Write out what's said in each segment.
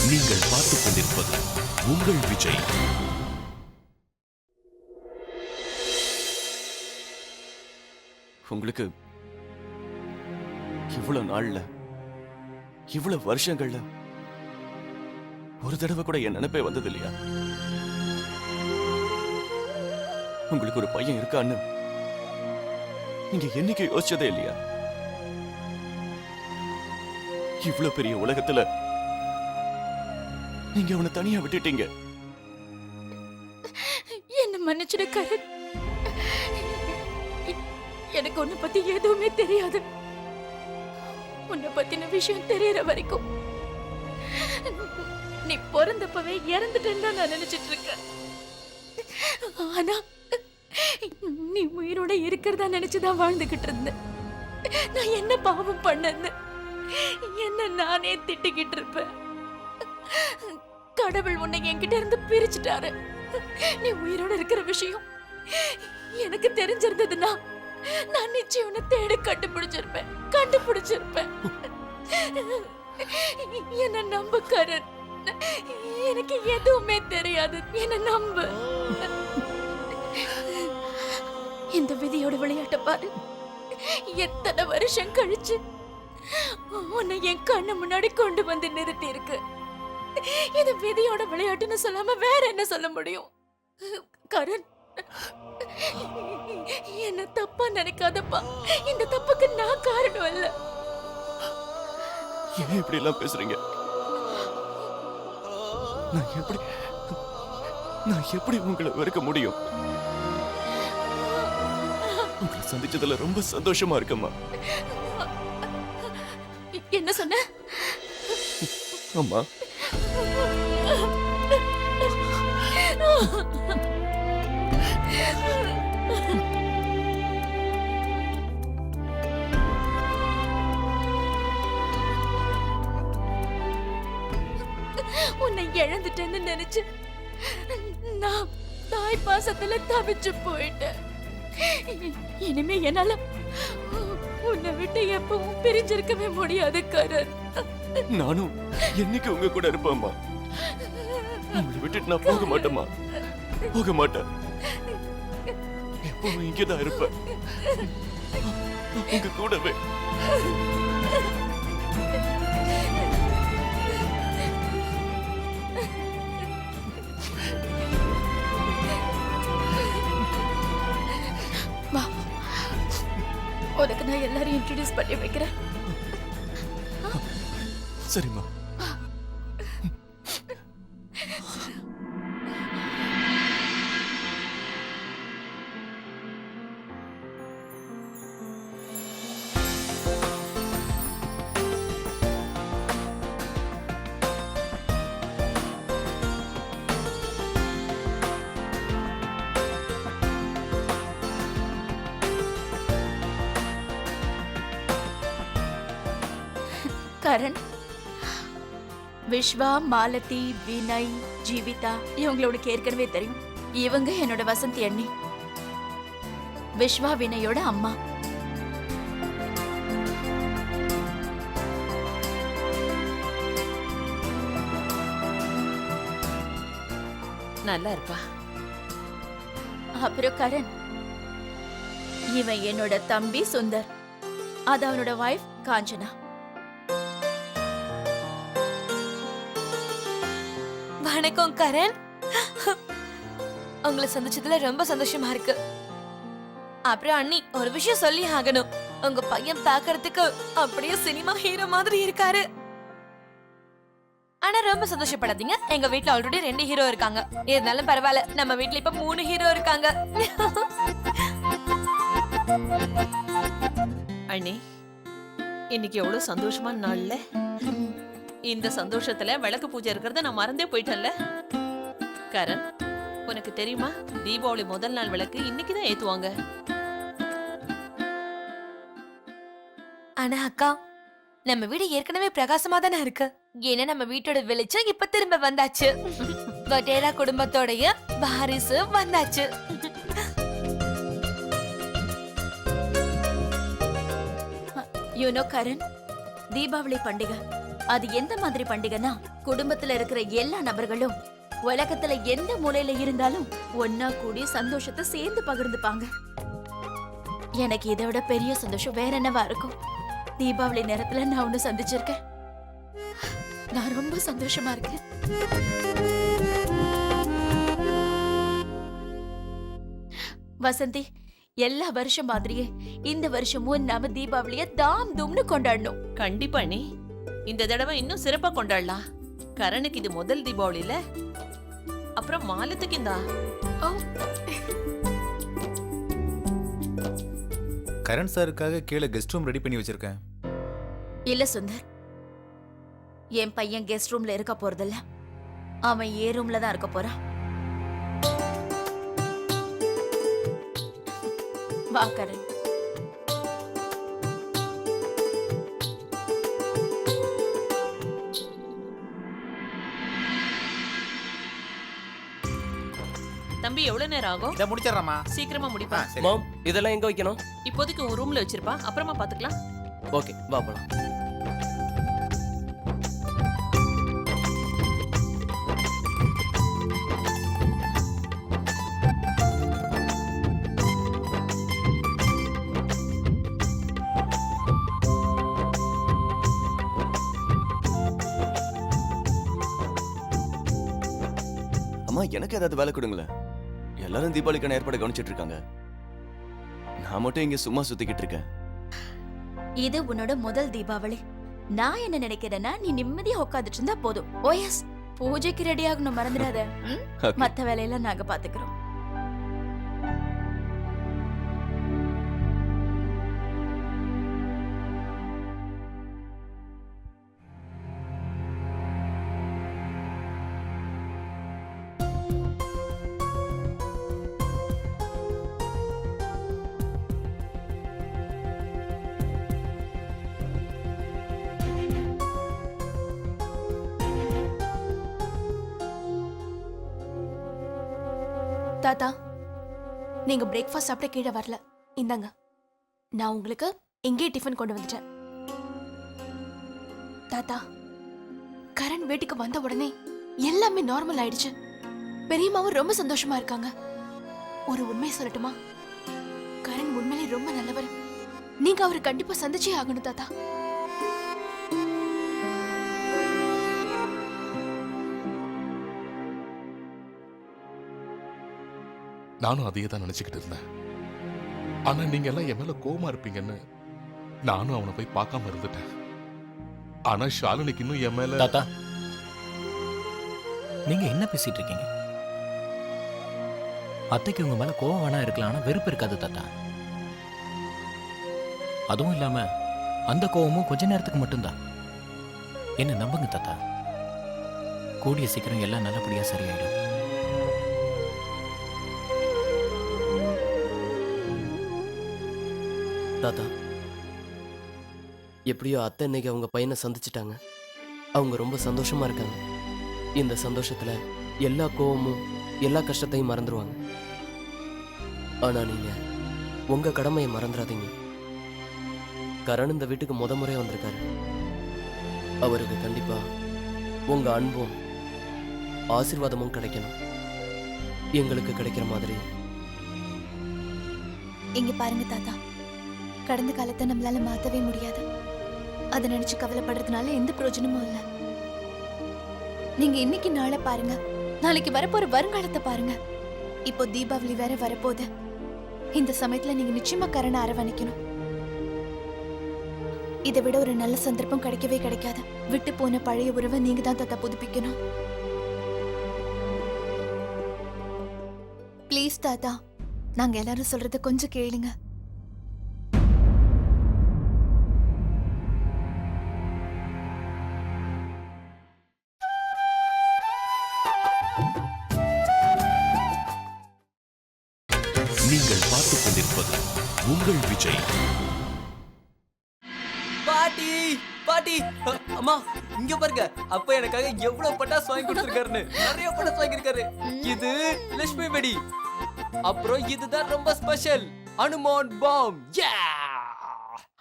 நீங்கள் பார்த்துக் கொண்டிருப்பது உங்கள் விஜய். உங்களுக்கு இவ்வளவு நாள்ல இவ்வளவு வருஷங்கள்ல ஒரு தடவை கூட என் நினைப்பே வந்தது இல்லையா? உங்களுக்கு ஒரு பையன் இருக்கான்னு நீங்க என்னைக்கு யோசிச்சதே இல்லையா? இவ்வளவு பெரிய உலகத்துல நீங்க அவனை தனியா விட்டுட்டீங்க. என்ன மன்னிச்சிடு கரண். எனக்கு உன்னை பத்தி எதுவுமே தெரியாது. உன்னை பத்தின விஷயம் தெரியற வரைக்கும் நீ பிறந்தப்பவே இறந்துட்டேன்னு தான் நான் நினைச்சிட்டு இருக்கேன். ஆனா நீ உயிரோட இருக்கிறதா நினைச்சுதான் வாழ்ந்துகிட்டு இருந்தேன். நான் என்ன பாவம் பண்ணேன்னு என்ன நானே திட்டிக்கிட்டு இருப்பேன். கடவுள் உன்னை என்கிட்ட இருந்து பிரிச்சுட்டாரு. நீ உயிரோட இருக்கிற விஷயம் எனக்கு தெரிஞ்சிருந்ததுன்னா நான் நிச்சயம் உன்னை தேடி கண்டுபிடிச்சிருப்பேன். என்ன நம்பு கரண். எனக்கு எதுவுமே தெரியாது. என்ன நம்பு. இந்த விதியோட விளையாட்ட பாரு. எத்தனை வருஷம் கழிச்சு உன்னை என் கண்ணு முன்னாடி கொண்டு வந்து நிறுத்தி இருக்கு. இது விதியோட விளையாட்டுன்னு சொல்லாம வேற என்ன சொல்ல முடியும்? கரண், என்ன தப்பா நினைக்காதப்பா. இந்த தப்புக்கு நான் காரணம் இல்ல. ஏன் இப்படி எல்லாம் பேசுறீங்க? நான் எப்படி உங்களை வெறுக்க முடியும்? உங்களை சந்திச்சதுல ரொம்ப சந்தோஷமா இருக்கம்மா. என்ன சொன்ன? அம்மா, உன்னை இழந்துட்டேன்னு நினைச்சு நான் தாய் பாசத்துல தவிச்சு போயிட்டேன். இனிமே என்னால உன்னை விட்டு எப்பவும் பிரிஞ்சிருக்கவே முடியாது கரண். நானும் என்னைக்கு உங்க கூட இருப்பேம்மா. உங்களை விட்டுட்டு நான் போக மாட்டேம்மா. போக மாட்டேன். எப்பவும் இங்கதான் இருப்பேன், உங்க கூடவே. வா, உனக்கு நான் எல்லாரையும் இன்ட்ரோடியூஸ் பண்ணி வைக்கிறேன். சரிம்மா. கரண், விஸ்வா, மாலதி, வினய், ஜீவிதா இவங்களோட ஏற்கனவே தெரியும். இவங்க என்னோட வசந்தி அண்ணி. விஸ்வா வினயோட அம்மா. நல்லா இருப்பா. அப்புறம் கரண், இவன் என்னோட தம்பி சுந்தர். அது அவனோட வைஃப் காஞ்சனா. வணக்கம் கரண். உங்களை சந்திச்சதுல ரொம்ப சந்தோஷமா இருக்கு. அப்புறம் அண்ணி, ஒரு விஷயம் சொல்லி ஆகணும். உங்க பையன் பார்க்கிறதுக்கு அப்படியே சினிமா ஹீரோ மாதிரி இருக்காரு. ஆனா ரொம்ப சந்தோஷப்படாதீங்க, எங்க வீட்ல ஆல்ரெடி 2 ஹீரோ இருக்காங்க. இருந்தாலும் பரவாயில்ல, நம்ம வீட்ல இப்ப 3 ஹீரோ இருக்காங்க. அண்ணி, இன்னைக்கு எவ்வளவு சந்தோஷமான நாள்ல. இந்த சந்தோஷத்துல விளக்கு பூஜை இருக்கிறத நான் மறந்தே போயிட்டேன்ல. கரண், உனக்கு தெரியுமா, தீபாவளி முதல் நாள் விளக்கு இன்னைக்குதான் ஏத்துவாங்க. ஆனா அக்கா, நம்ம வீடு ஏற்கனவே பிரகாசமா தானே இருக்கு. ஏன்னா நம்ம வீட்டோட வெளிச்சம் இப்ப திரும்ப வந்தாச்சு. வட்டேரா குடும்பத்தோடைய வாரிசு வந்தாச்சு. யூனோ கரண், தீபாவளி பண்டிகை அது எந்த மாதிரி பண்டிகைனா, குடும்பத்துல இருக்கிற எல்லா நபர்களும் உலகத்துல எந்த மூலையில இருந்தாலும் ஒன்னா கூடி சந்தோஷத்தை சேர்ந்து பகிர்ந்துப்பாங்க. எனக்கு இதை விட பெரிய சந்தோஷம் வேற என்னவா இருக்கும்? தீபாவளி நேரத்துல நான் ஒண்ணு சந்திச்சிருக்கேன். நான் ரொம்ப சந்தோஷமா இருக்கேன். வசந்தி, எல்லா வருஷம் மாதிரியே இந்த வருஷமும் நாம தீபாவளிய தாம் தூம்னு கொண்டாடணும். கண்டிப்பா நீ இந்த தடவை இன்னும் சிறப்பா கொண்டாடலாம். கரனுக்கு இது முதல் தீபாவளில, அப்புறம் மாலத்துக்கு இந்தா. ஓ, கரண் சாருக்காக கீழே கெஸ்ட் ரூம் ரெடி பண்ணி வச்சிருக்கேன். இல்ல சுந்தர், என் பையன் கெஸ்ட் ரூம்ல இருக்க போறதில்ல. அவன் ஏ ரூம்ல தான் இருக்க போறான். வா கரண். தம்பி எவ்வளவு நேரம் ஆகும்? இதை முடிச்சிடறாமா? சீக்கிரமா முடிப்பா. மாம், இதெல்லாம் எங்க வைக்கணும்? இப்போதைக்கு உன் ரூம்ல வச்சிருப்பா, அப்புறமா பாத்துக்கலாம். ஓகே, வா போலாம். அம்மா, எனக்கு ஏதாவது வேலை கொடுங்களேன். எல்லாரும் தீபாவளிக்கான ஏற்பாடு கவனிச்சிட்டு இருக்காங்க. நான் மட்டும் இங்க சும்மா சுத்திக்கிட்டு இருக்கேன். இது உன்னோட முதல் தீபாவளி. நான் என்ன நினைக்கிறேன்னா, நீ நிம்மதியா உட்காந்துட்டு இருந்தா போதும். ஓஎஸ், பூஜைக்கு ரெடி ஆகணும், மறந்துடாத. ம்? Okay. மத்த வேலையெல்லாம் நாங்க பாத்துக்கிறோம். தாத்தா, நீங்க பிரேக்ஃபாஸ்ட் சாப்பிட்ட கீழே வரல. இந்தாங்க, நான் உங்களுக்கு இங்கே டிஃபன் கொண்டு வந்துட்டேன். தாத்தா, கரண் வீட்டுக்கு வந்த உடனே எல்லாமே நார்மல் ஆயிடுச்சு. பெரியம்மாவும் ரொம்ப சந்தோஷமா இருக்காங்க. ஒரு உண்மையை சொல்லட்டுமா? கரண் உண்மையிலே ரொம்ப நல்லவர். நீங்க அவரை கண்டிப்பா சந்திச்சே ஆகணும் தாத்தா. நானும் அதையே தான் நினைச்சுக்கிட்டு இருந்தேன். ஆனா நீங்க எல்லாம் என் மேல கோவமா இருப்பீங்கன்னு நானும் அவனை போய் பார்க்காம இருந்துட்டேன். ஆனா ஷாலினிக்கு இன்னும் என் மேல... தாத்தா, நீங்க என்ன பேசிட்டு இருக்கீங்க? அத்தைக்கு உங்க மேல கோவம் வேணா இருக்கலாம், ஆனா வெறுப்பு இருக்காது தாத்தா. அதுவும் இல்லாம அந்த கோவமும் கொஞ்ச நேரத்துக்கு மட்டும்தான். என்ன நம்புங்க தாத்தா, கூடிய சீக்கிரம் எல்லாம் நல்லபடியா சரியாயிடும். தாத்தா, எப்படியோ அத்தை இன்னைக்கு அவங்க பையனை சந்திச்சிட்டாங்க. அவங்க ரொம்ப சந்தோஷமா இருக்காங்க. இந்த சந்தோஷத்துல எல்லா கோவமும் எல்லா கஷ்டத்தையும் மறந்துடுவாங்க. ஆனா நீங்க உங்க கடமையை மறந்துடாதீங்க. கரண் இந்த வீட்டுக்கு முறையா வந்திருக்காரு. அவருக்கு கண்டிப்பா உங்க அன்பும் ஆசீர்வாதமும் கிடைக்கணும். எங்களுக்கு கிடைக்கிற மாதிரி. இங்க பாருங்க தாத்தா, கடந்த காலத்தை நம்மளால மாத்தவே முடியாது. அதை நினைச்சு கவலைப்படுறதுனால எந்த பிரயோஜனமும் இல்ல. நீங்க இன்னைக்கு நாளை பாருங்க, நாளைக்கு வரப்போற வருங்காலத்தை பாருங்க. இப்போ தீபாவளி வேற வரப்போகுது. இந்த சமயத்துல நீங்க நிச்சயமா கரணை அரவணைக்கணும். இதை விட ஒரு நல்ல சந்தர்ப்பம் கிடைக்கவே கிடைக்காது. விட்டு போன பழைய உறவை நீங்க தான் தாத்தா புதுப்பிக்கணும். ப்ளீஸ் தாத்தா, நாங்க எல்லாரும் சொல்றத கொஞ்சம் கேளுங்க. நீங்கள் பார்த்துக் கொண்டிருப்பது உங்கள் விஜய். பாட்டி பாட்டி, அம்மா இங்க பாருங்க, அப்பா எனக்காக எவ்வளவு பட்டாசு வாங்கி கொடுத்திருக்காருன்னு. நிறைய பட்டாசு வாங்கியிருக்காரு. இது லட்சுமி வெடி, அப்புறம் இதுதான் ரொம்ப special, Hanuman bomb.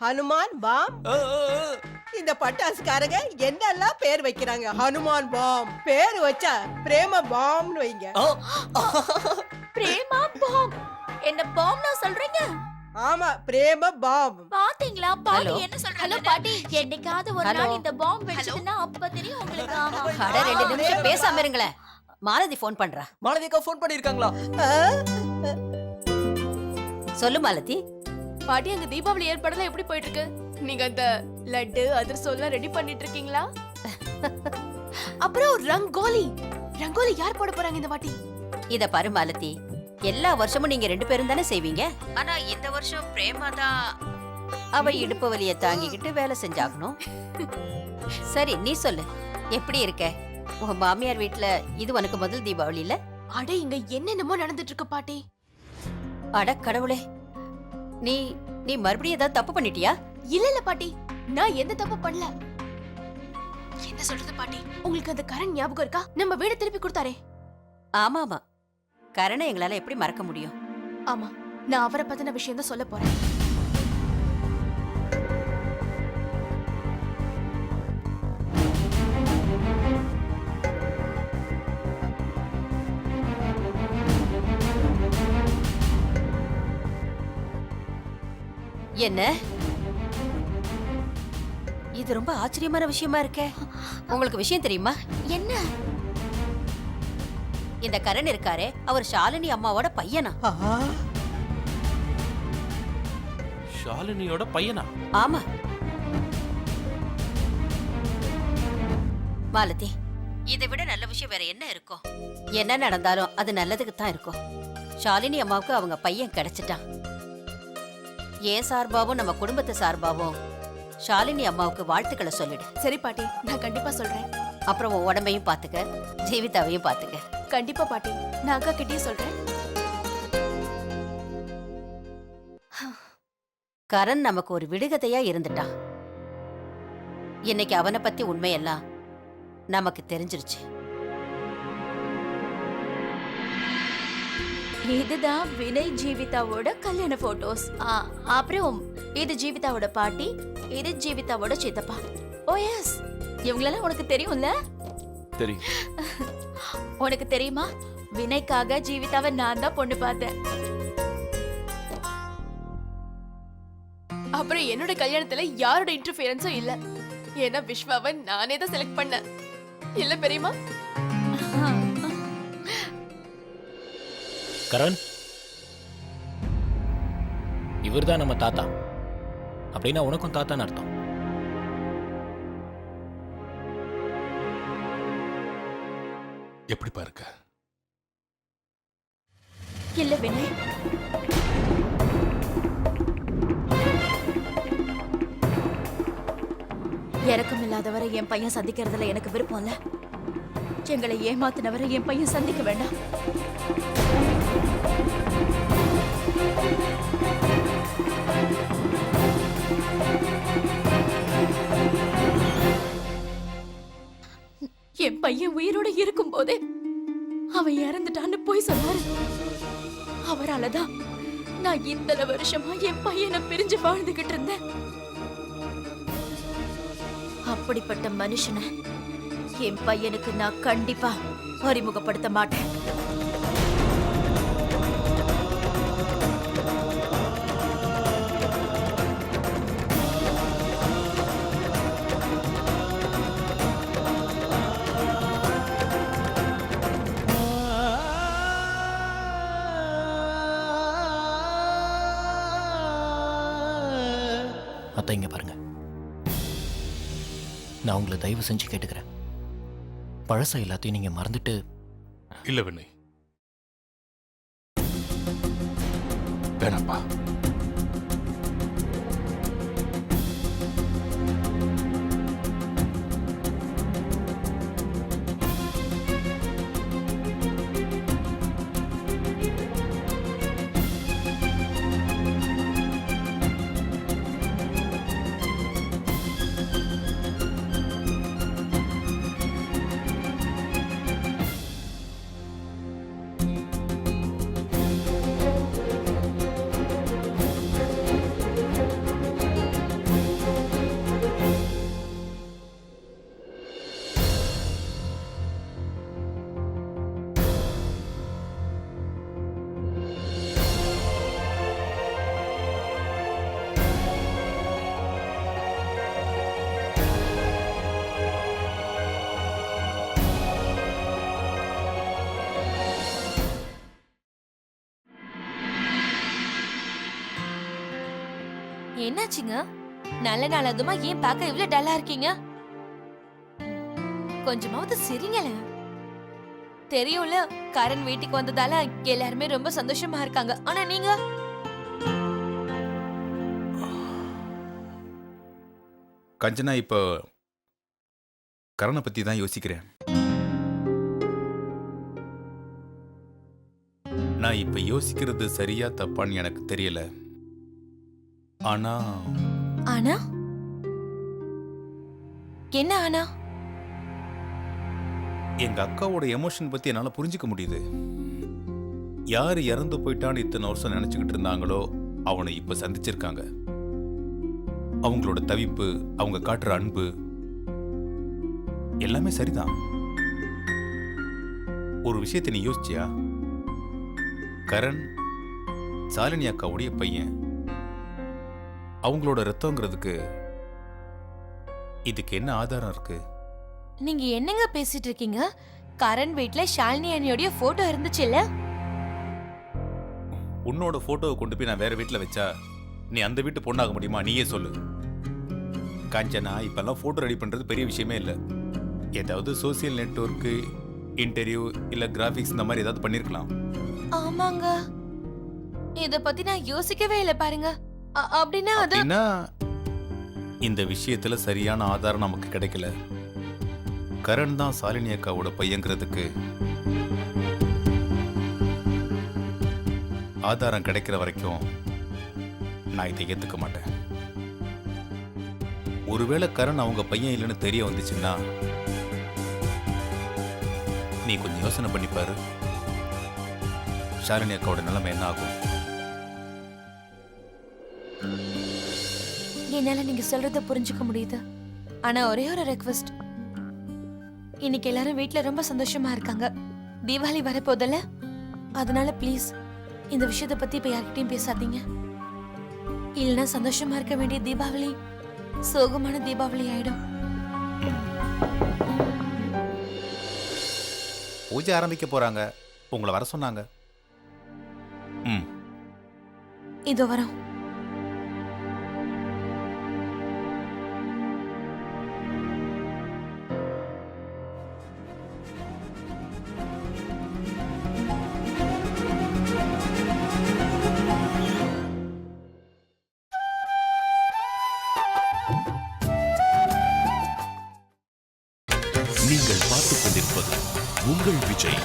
Hanuman bomb. இந்த பட்டாசுக்காரங்க என்னெல்லாம் பேர் வைக்கிறாங்க. ஹனுமான் பாம் பேர் வச்சா பிரேம பாம்னு வைங்க. பிரேமா பாம். என்ன பாம்னா சொல்றீங்க? ஆமா, பிரேம பாம். பாத்தீங்களா பாட்டி Hello. என்ன சொல்றாங்க? ஹலோ பாட்டி, என்னைக்காவது ஒரு Hello. நாள் இந்த பாம் வெடிச்சதுன்னா அப்ப தெரியும் உங்களுக்கு. ஆமா. அட 2 நிமிஷம் பேசாம இருங்களேன். மாலதி ஃபோன் பண்றா. மாலதிக்கா ஃபோன் பண்ணிருக்காங்களா? ஆ? சொல்லு மாலதி. பாட்டி, அங்க தீபாவளி ஏற்பாடுலாம் எப்படி போயிட்டு இருக்கு? நீங்க அந்த லட்டு அதிரசம் எல்லாம் ரெடி பண்ணிட்டு இருக்கீங்களா? அப்புறம் ரங்கோலி யார் போட போறாங்க இந்த வாட்டி? இத பாரு மாலதி, எல்லா வருஷமும் நீங்க 2 பேரும் தானே செய்வீங்க. ஆனா இந்த வருஷம் பிரேமா தான் அவ இடுப்பு வலிய தாங்கிக்கிட்டு வேலை செஞ்சாகணும். சரி, நீ சொல்லு, எப்படி இருக்க? உன் மாமியார் வீட்ல இது உனக்கு முதல் தீபாவளி இல்ல? அட, இங்க என்னென்னமோ நடந்துட்டு இருக்கு பாட்டி. அட கடவுளே, நீ நீ மறுபடியும் ஏதாவது தப்பு பண்ணிட்டியா? இல்ல பாட்டி, நான் எந்த தப்பு பண்ணல. என்ன சொல்றது பாட்டி? உங்களுக்கு அந்த கரண் ஞாபகம் இருக்கா? நம்ம வீடு திருப்பி கொடுத்தாரே. ஆமா ஆமா, கரணை எங்களால எப்படி மறக்க முடியும்? ஆமா, நான் அவரை பத்தின விஷயம் தான் சொல்ல போறேன். என்ன? இது ரொம்ப ஆச்சரியமான விஷயமா இருக்கே. உங்களுக்கு விஷயம் தெரியுமா? என்ன? இந்த கரண் இருக்காரே, அவர் ஷாலினி அம்மாவோட பையனா? ஆ? ஷாலினியோட பையனா? ஆமா மாலதி, இதை விட நல்ல விஷயம் வேற என்ன இருக்கும்? என்ன நடந்தாலும் அது நல்லதுக்கு தான் இருக்கும். ஷாலினி அம்மாவுக்கு அவங்க பையன் கிடைச்சிட்டான். ஏன் சார்பாவும் நம்ம குடும்பத்து சார்பாவும் ஷாலினி அம்மாவுக்கு வாழ்த்துக்களை சொல்லிடு. சரி பாட்டி, நான் கண்டிப்பா சொல்றேன். அப்புறம் உன் உடம்பையும் பாத்துக்க, ஜீவிதாவையும் பாத்துக்க. கண்டிப்பா பாட்டி, நான் அக்கா கிட்டயே சொல்றேன். கரண் நமக்கு ஒரு விடுகதையா இருந்துட்டான். இன்னைக்கு அவனை பத்தி உண்மையெல்லாம் நமக்கு தெரிஞ்சிருச்சு. இதுதான் வினய் ஜீவிதாவோட கல்யாண போட்டோஸ். அப்புறம் இது ஜீவிதாவோட பாட்டி, இது ஜீவிதாவோட சித்தப்பா. ஓ எஸ், இவங்களெல்லாம் உனக்கு தெரியும்ல? தெரியும். உனக்கு தெரியுமா, வினய்க்காக ஜீவிதாவை நான் தான் பொண்ணு பார்த்தேன். அப்புறம் என்னோட கல்யாணத்துல யாரோட இன்டர்ஃபியரன்ஸும் இல்ல. ஏன்னா விஸ்வாவை நானே தான் செலக்ட் பண்ணேன். இல்ல பெரியமா? கரண், இவர்தான் நம்ம தாத்தா. அப்படின்னா உனக்கும் தாத்தான்னு அர்த்தம். எப்படி பாருக்க? இல்ல வினய், இறக்கம் இல்லாதவரை என் பையன் சந்திக்கிறதுல எனக்கு விருப்பம் இல்ல. எங்களை ஏமாத்தினவரை என் பையன் சந்திக்க வேண்டாம். என் பையன் உயிரோட இருக்கும் போதே அவன் இறந்துட்டான்னு போய் சொன்னாரு. அவராலதான் நான் இத்தனை வருஷமா என் பையனை பிரிஞ்சு வாழ்ந்துகிட்டு இருந்தேன். அப்படிப்பட்ட மனுஷனை என் பையனுக்கு நான் கண்டிப்பா அறிமுகப்படுத்த மாட்டேன். அத்தை, இங்க பாருங்க, நான் உங்களை தயவு செஞ்சு கேட்டுக்கிறேன். பழச எல்லாத்தையும் நீங்க மறந்துட்டு. இல்ல வினய், வேணாப்பா. என்னாச்சுங்க? நல்ல நாள் அதுமா ஏன் பார்க்க இவ்ளோ டல்லா இருக்கீங்க? கொஞ்சமாவது சிரிங்களேன். தெரியும்ல, கரண் வீட்டுக்கு வந்ததால எல்லாருமே ரொம்ப சந்தோஷமா இருக்காங்க. ஆனா நீங்க கஞ்சனா, இப்போ கரணை பத்தி தான் யோசிக்கிறேன். நான் இப்ப யோசிக்கிறது சரியா தப்பான்னு எனக்கு தெரியல. ஆனா ஆனா என்ன ஆனா? எங்க அக்காவோட எமோஷன் பத்தி என்னால புரிஞ்சுக்க முடியுது. யாரு இறந்து போயிட்டான்னு இத்தனை வருஷம் நினைச்சுக்கிட்டு இருந்தாங்களோ அவனை இப்ப சந்திச்சிருக்காங்க. அவங்களோட தவிப்பு, அவங்க காட்டுற அன்பு எல்லாமே சரிதான். ஒரு விஷயத்தை நீ யோசிச்சியா? கரண் சாலினி அக்காவுடைய பையன். அவங்களோட ரத்தங்கிறதுக்கு இதுக்கு என்ன ஆதாரம் இருக்கு? நீங்க என்னங்க பேசிட்டு இருக்கீங்க? கரண் வீட்ல ஷாலினி அண்ணியோட போட்டோ இருந்துச்சுல்ல? உன்னோட போட்டோவை கொண்டு போய் நான் வேற வீட்டுல வச்சா நீ அந்த வீட்டு பொண்ணாக முடியுமா? நீயே சொல்லு. காஞ்சனா, இப்பெல்லாம் போட்டோ ரெடி பண்றது பெரிய விஷயமே இல்லை. ஏதாவது சோசியல் நெட்வொர்க்கு, இன்டர்வியூ இல்ல கிராபிக்ஸ் இந்த மாதிரி ஏதாவது பண்ணிருக்கலாம். ஆமாங்க, இத பத்தி நான் யோசிக்கவே இல்லை பாருங்க. அப்படின்னா அது அப்படின்னா இந்த விஷயத்துல சரியான ஆதாரம் நமக்கு கிடைக்கல. கரண் தான் சாலினி அக்காவோட பையங்கிறதுக்கு ஆதாரம் கிடைக்கிற வரைக்கும் நான் இதை ஏத்துக்க மாட்டேன். ஒருவேளை கரண் அவங்க பையன் இல்லைன்னு தெரிய வந்துச்சுன்னா நீ கொஞ்சம் யோசனை பண்ணி பாரு. ஷாலினி அக்காவோட நிலைமை என்ன ஆகும்? என்னால நீங்க சொல்றத புரிஞ்சுக்க முடியுது. ஆனா ஒரே ஒரு ரெக்வெஸ்ட், இன்னைக்கு எல்லாரும் வீட்ல ரொம்ப சந்தோஷமா இருக்காங்க. தீபாவளி வரப்போதல்ல, அதனால ப்ளீஸ் இந்த விஷயத்தை பத்தி இப்ப யார்கிட்டயும் பேசாதீங்க. இல்லைன்னா சந்தோஷமா இருக்க வேண்டிய தீபாவளி சோகமான தீபாவளி ஆயிடும். பூஜை ஆரம்பிக்க போறாங்க, உங்களை வர சொன்னாங்க. இதோ வரோம். நீங்கள் பார்த்துக் கொண்டிருப்பது உங்கள் விஜய்.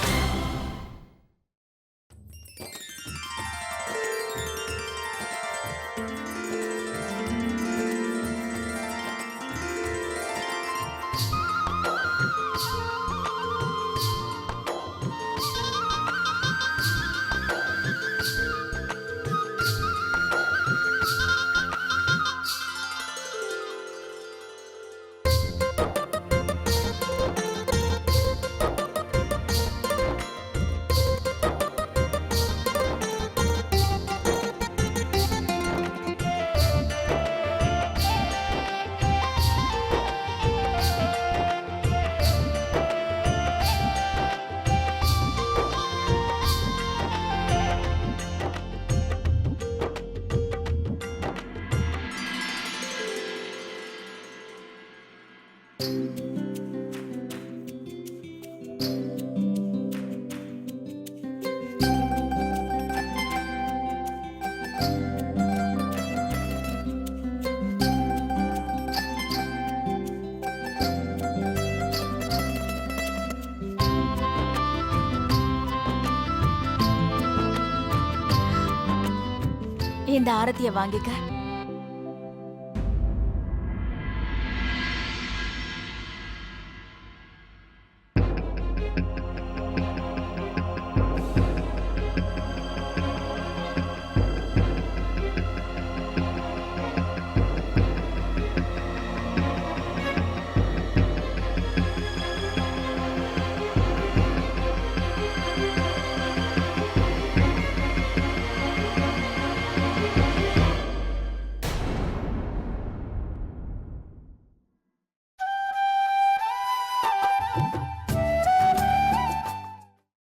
இந்த ஆரத்திய வாங்கிக்க.